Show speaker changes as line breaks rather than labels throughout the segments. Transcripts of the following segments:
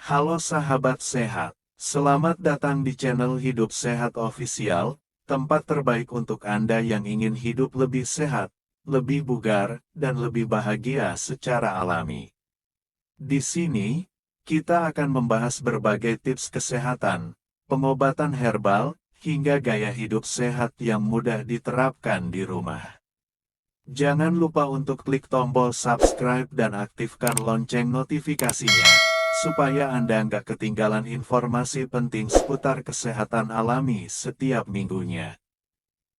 Halo sahabat sehat, selamat datang di channel Hidup Sehat Official, tempat terbaik untuk Anda yang ingin hidup lebih sehat, lebih bugar, dan lebih bahagia secara alami. Di sini, kita akan membahas berbagai tips kesehatan, pengobatan herbal, hingga gaya hidup sehat yang mudah diterapkan di rumah. Jangan lupa untuk klik tombol subscribe dan aktifkan lonceng notifikasinya, supaya Anda nggak ketinggalan informasi penting seputar kesehatan alami setiap minggunya.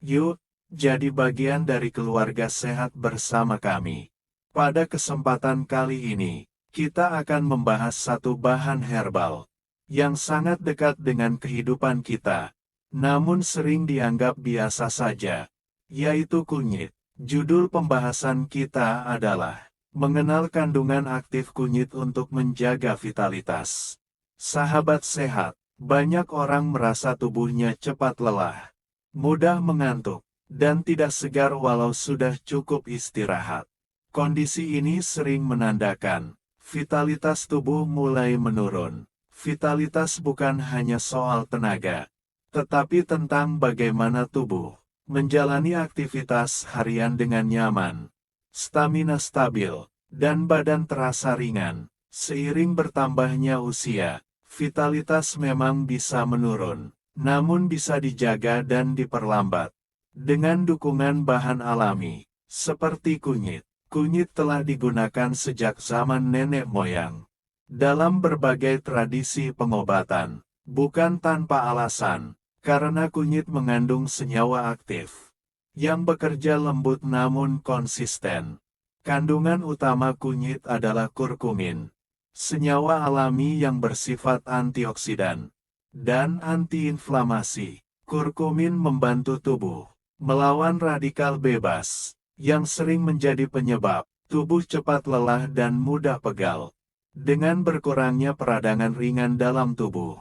Yuk, jadi bagian dari keluarga sehat bersama kami. Pada kesempatan kali ini, kita akan membahas satu bahan herbal yang sangat dekat dengan kehidupan kita, namun sering dianggap biasa saja, yaitu kunyit. Judul pembahasan kita adalah mengenal kandungan aktif kunyit untuk menjaga vitalitas. Sahabat sehat, banyak orang merasa tubuhnya cepat lelah, mudah mengantuk, dan tidak segar walau sudah cukup istirahat. Kondisi ini sering menandakan vitalitas tubuh mulai menurun. Vitalitas bukan hanya soal tenaga, tetapi tentang bagaimana tubuh menjalani aktivitas harian dengan nyaman, stamina stabil, dan badan terasa ringan. Seiring bertambahnya usia, vitalitas memang bisa menurun, namun bisa dijaga dan diperlambat. Dengan dukungan bahan alami, seperti kunyit. Kunyit telah digunakan sejak zaman nenek moyang dalam berbagai tradisi pengobatan, bukan tanpa alasan. Karena kunyit mengandung senyawa aktif yang bekerja lembut namun konsisten. Kandungan utama kunyit adalah kurkumin, senyawa alami yang bersifat antioksidan dan antiinflamasi. Kurkumin membantu tubuh melawan radikal bebas yang sering menjadi penyebab tubuh cepat lelah dan mudah pegal. Dengan berkurangnya peradangan ringan dalam tubuh,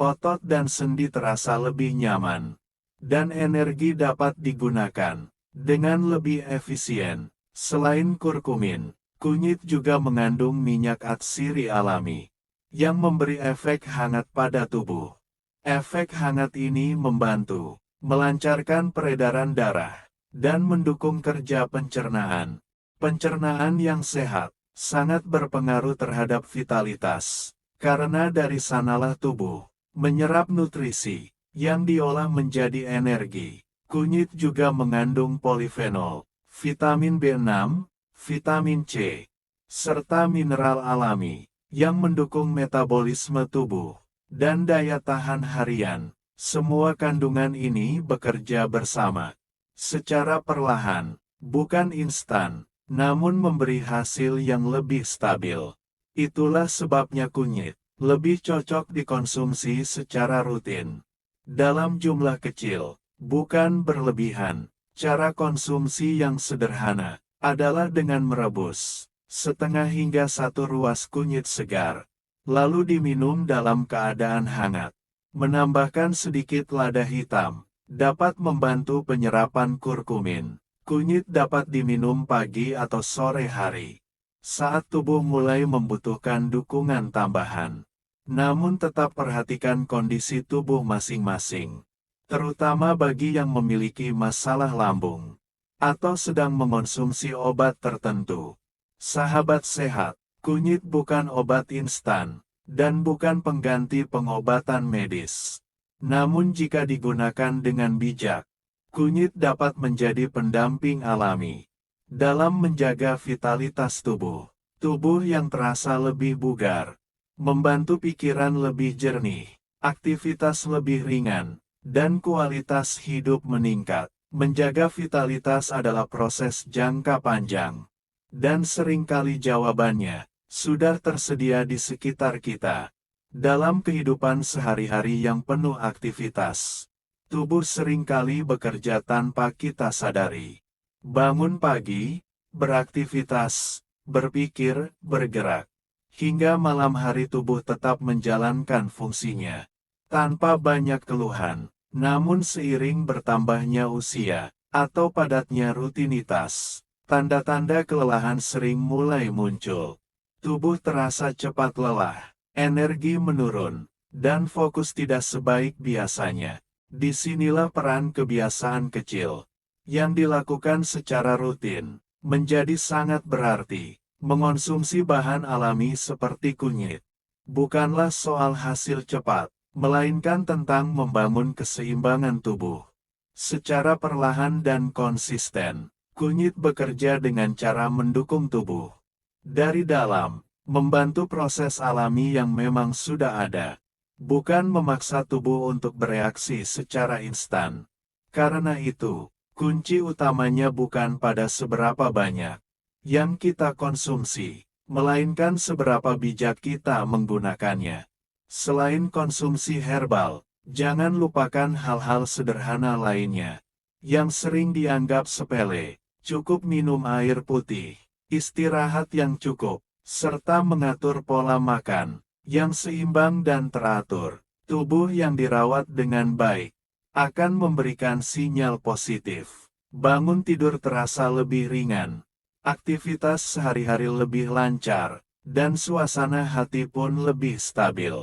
otot dan sendi terasa lebih nyaman, dan energi dapat digunakan dengan lebih efisien. Selain kurkumin, kunyit juga mengandung minyak atsiri alami yang memberi efek hangat pada tubuh. Efek hangat ini membantu melancarkan peredaran darah dan mendukung kerja pencernaan. Pencernaan yang sehat sangat berpengaruh terhadap vitalitas, karena dari sanalah tubuh menyerap nutrisi yang diolah menjadi energi. Kunyit juga mengandung polifenol, vitamin B6, vitamin C, serta mineral alami yang mendukung metabolisme tubuh dan daya tahan harian. Semua kandungan ini bekerja bersama secara perlahan, bukan instan, namun memberi hasil yang lebih stabil. Itulah sebabnya kunyit lebih cocok dikonsumsi secara rutin, dalam jumlah kecil, bukan berlebihan. Cara konsumsi yang sederhana adalah dengan merebus setengah hingga satu ruas kunyit segar, lalu diminum dalam keadaan hangat. Menambahkan sedikit lada hitam dapat membantu penyerapan kurkumin. Kunyit dapat diminum pagi atau sore hari, saat tubuh mulai membutuhkan dukungan tambahan. Namun tetap perhatikan kondisi tubuh masing-masing, terutama bagi yang memiliki masalah lambung atau sedang mengonsumsi obat tertentu. Sahabat sehat, kunyit bukan obat instan dan bukan pengganti pengobatan medis. Namun jika digunakan dengan bijak, kunyit dapat menjadi pendamping alami dalam menjaga vitalitas tubuh. Tubuh yang terasa lebih bugar, membantu pikiran lebih jernih, aktivitas lebih ringan, dan kualitas hidup meningkat. Menjaga vitalitas adalah proses jangka panjang, dan seringkali jawabannya sudah tersedia di sekitar kita. Dalam kehidupan sehari-hari yang penuh aktivitas, tubuh seringkali bekerja tanpa kita sadari. Bangun pagi, beraktivitas, berpikir, bergerak, hingga malam hari tubuh tetap menjalankan fungsinya tanpa banyak keluhan. Namun seiring bertambahnya usia atau padatnya rutinitas, tanda-tanda kelelahan sering mulai muncul. Tubuh terasa cepat lelah, energi menurun, dan fokus tidak sebaik biasanya. Disinilah peran kebiasaan kecil yang dilakukan secara rutin menjadi sangat berarti. Mengonsumsi bahan alami seperti kunyit bukanlah soal hasil cepat, melainkan tentang membangun keseimbangan tubuh secara perlahan dan konsisten. Kunyit bekerja dengan cara mendukung tubuh dari dalam, membantu proses alami yang memang sudah ada, bukan memaksa tubuh untuk bereaksi secara instan. Karena itu, kunci utamanya bukan pada seberapa banyak yang kita konsumsi, melainkan seberapa bijak kita menggunakannya. Selain konsumsi herbal, jangan lupakan hal-hal sederhana lainnya yang sering dianggap sepele. Cukup minum air putih, istirahat yang cukup, serta mengatur pola makan yang seimbang dan teratur. Tubuh yang dirawat dengan baik akan memberikan sinyal positif. Bangun tidur terasa lebih ringan, aktivitas sehari-hari lebih lancar, dan suasana hati pun lebih stabil.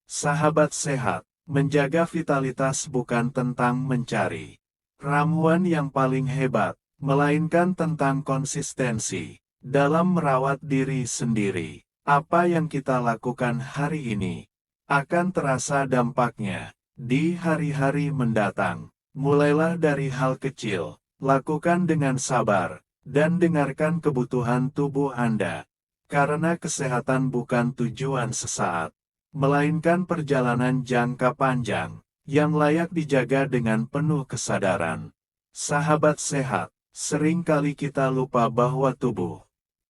Sahabat sehat, menjaga vitalitas bukan tentang mencari ramuan yang paling hebat, melainkan tentang konsistensi dalam merawat diri sendiri. Apa yang kita lakukan hari ini akan terasa dampaknya di hari-hari mendatang. Mulailah dari hal kecil, lakukan dengan sabar, dan dengarkan kebutuhan tubuh Anda. Karena kesehatan bukan tujuan sesaat, melainkan perjalanan jangka panjang yang layak dijaga dengan penuh kesadaran. Sahabat sehat, sering kali kita lupa bahwa tubuh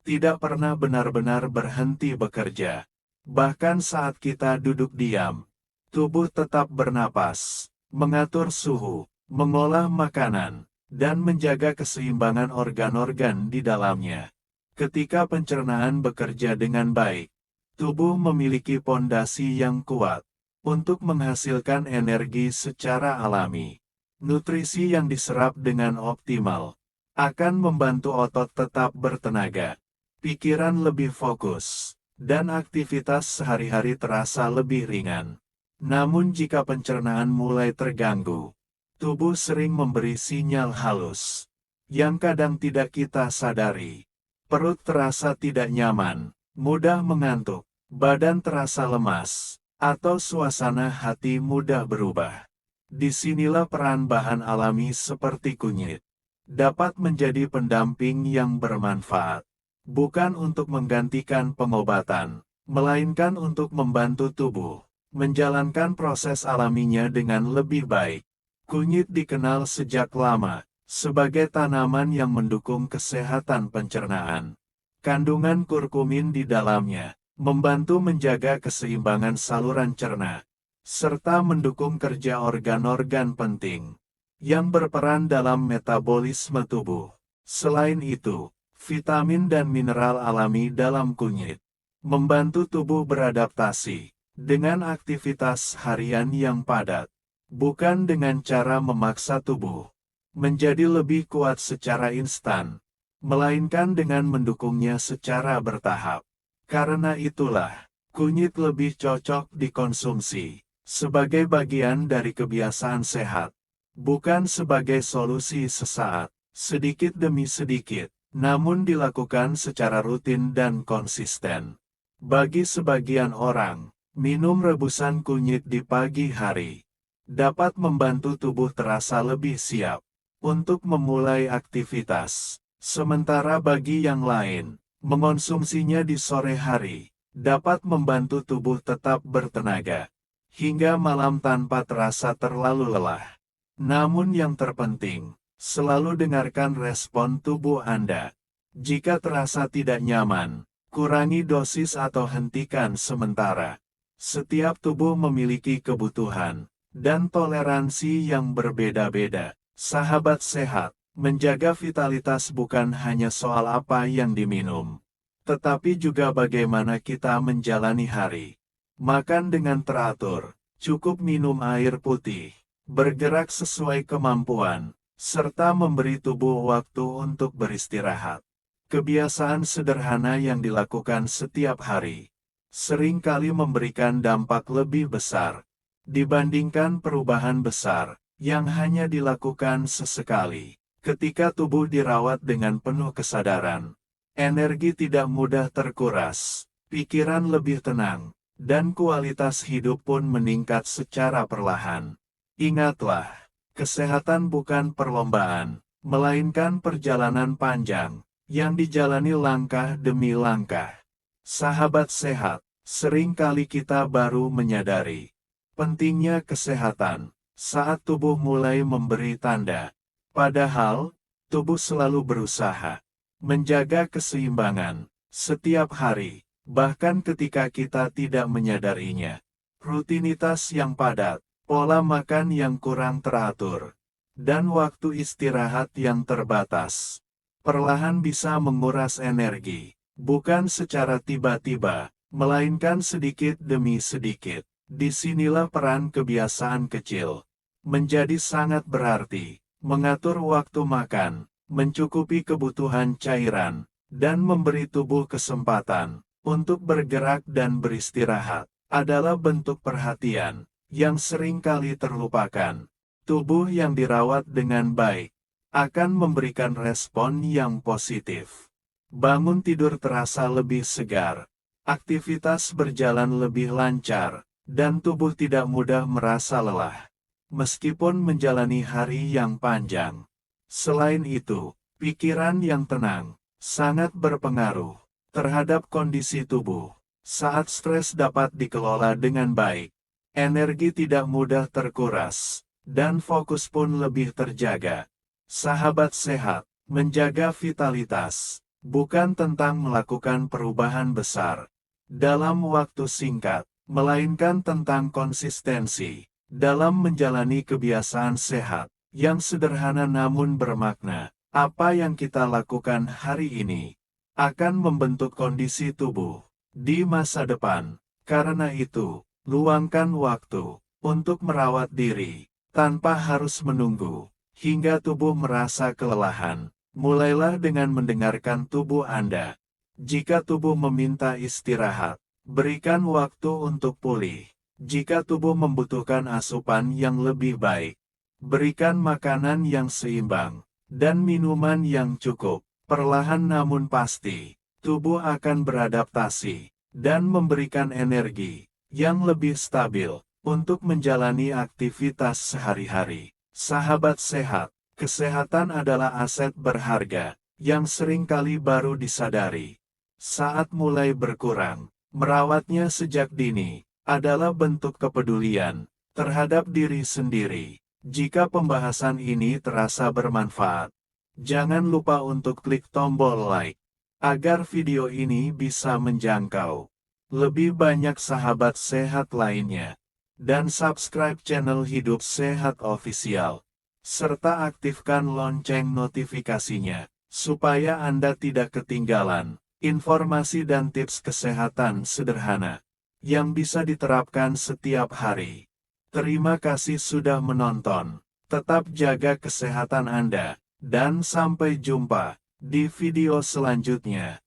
tidak pernah benar-benar berhenti bekerja. Bahkan saat kita duduk diam, tubuh tetap bernapas, mengatur suhu, mengolah makanan, dan menjaga keseimbangan organ-organ di dalamnya. Ketika pencernaan bekerja dengan baik, tubuh memiliki pondasi yang kuat untuk menghasilkan energi secara alami. Nutrisi yang diserap dengan optimal akan membantu otot tetap bertenaga, pikiran lebih fokus, dan aktivitas sehari-hari terasa lebih ringan. Namun jika pencernaan mulai terganggu, tubuh sering memberi sinyal halus yang kadang tidak kita sadari. Perut terasa tidak nyaman, mudah mengantuk, badan terasa lemas, atau suasana hati mudah berubah. Disinilah peran bahan alami seperti kunyit dapat menjadi pendamping yang bermanfaat, bukan untuk menggantikan pengobatan, melainkan untuk membantu tubuh menjalankan proses alaminya dengan lebih baik. Kunyit dikenal sejak lama sebagai tanaman yang mendukung kesehatan pencernaan. Kandungan kurkumin di dalamnya membantu menjaga keseimbangan saluran cerna, serta mendukung kerja organ-organ penting yang berperan dalam metabolisme tubuh. Selain itu, vitamin dan mineral alami dalam kunyit membantu tubuh beradaptasi dengan aktivitas harian yang padat, bukan dengan cara memaksa tubuh menjadi lebih kuat secara instan, melainkan dengan mendukungnya secara bertahap. Karena itulah, kunyit lebih cocok dikonsumsi sebagai bagian dari kebiasaan sehat, bukan sebagai solusi sesaat, sedikit demi sedikit, namun dilakukan secara rutin dan konsisten. Bagi sebagian orang, minum rebusan kunyit di pagi hari dapat membantu tubuh terasa lebih siap untuk memulai aktivitas. Sementara bagi yang lain, mengonsumsinya di sore hari dapat membantu tubuh tetap bertenaga hingga malam tanpa terasa terlalu lelah. Namun yang terpenting, selalu dengarkan respon tubuh Anda. Jika terasa tidak nyaman, kurangi dosis atau hentikan sementara. Setiap tubuh memiliki kebutuhan dan toleransi yang berbeda-beda. Sahabat sehat, menjaga vitalitas bukan hanya soal apa yang diminum, tetapi juga bagaimana kita menjalani hari. Makan dengan teratur, cukup minum air putih, bergerak sesuai kemampuan, serta memberi tubuh waktu untuk beristirahat. Kebiasaan sederhana yang dilakukan setiap hari, seringkali memberikan dampak lebih besar dibandingkan perubahan besar yang hanya dilakukan sesekali. Ketika tubuh dirawat dengan penuh kesadaran, energi tidak mudah terkuras, pikiran lebih tenang, dan kualitas hidup pun meningkat secara perlahan. Ingatlah, kesehatan bukan perlombaan, melainkan perjalanan panjang yang dijalani langkah demi langkah. Sahabat sehat, seringkali kita baru menyadari pentingnya kesehatan saat tubuh mulai memberi tanda. Padahal, tubuh selalu berusaha menjaga keseimbangan setiap hari, bahkan ketika kita tidak menyadarinya. Rutinitas yang padat, pola makan yang kurang teratur, dan waktu istirahat yang terbatas perlahan bisa menguras energi, bukan secara tiba-tiba, melainkan sedikit demi sedikit. Disinilah peran kebiasaan kecil menjadi sangat berarti. Mengatur waktu makan, mencukupi kebutuhan cairan, dan memberi tubuh kesempatan untuk bergerak dan beristirahat adalah bentuk perhatian yang seringkali terlupakan. Tubuh yang dirawat dengan baik akan memberikan respon yang positif. Bangun tidur terasa lebih segar, aktivitas berjalan lebih lancar, dan tubuh tidak mudah merasa lelah meskipun menjalani hari yang panjang. Selain itu, pikiran yang tenang sangat berpengaruh terhadap kondisi tubuh. Saat stres dapat dikelola dengan baik, energi tidak mudah terkuras, dan fokus pun lebih terjaga. Sahabat sehat, menjaga vitalitas bukan tentang melakukan perubahan besar dalam waktu singkat, melainkan tentang konsistensi dalam menjalani kebiasaan sehat yang sederhana namun bermakna. Apa yang kita lakukan hari ini akan membentuk kondisi tubuh di masa depan. Karena itu, luangkan waktu untuk merawat diri tanpa harus menunggu hingga tubuh merasa kelelahan. Mulailah dengan mendengarkan tubuh Anda. Jika tubuh meminta istirahat, berikan waktu untuk pulih. Jika tubuh membutuhkan asupan yang lebih baik, berikan makanan yang seimbang dan minuman yang cukup. Perlahan namun pasti, tubuh akan beradaptasi dan memberikan energi yang lebih stabil untuk menjalani aktivitas sehari-hari. Sahabat sehat, kesehatan adalah aset berharga yang seringkali baru disadari saat mulai berkurang. Merawatnya sejak dini adalah bentuk kepedulian terhadap diri sendiri. Jika pembahasan ini terasa bermanfaat, jangan lupa untuk klik tombol like, agar video ini bisa menjangkau lebih banyak sahabat sehat lainnya. Dan subscribe channel Hidup Sehat Official, serta aktifkan lonceng notifikasinya, supaya Anda tidak ketinggalan informasi dan tips kesehatan sederhana yang bisa diterapkan setiap hari. Terima kasih sudah menonton. Tetap jaga kesehatan Anda, dan sampai jumpa di video selanjutnya.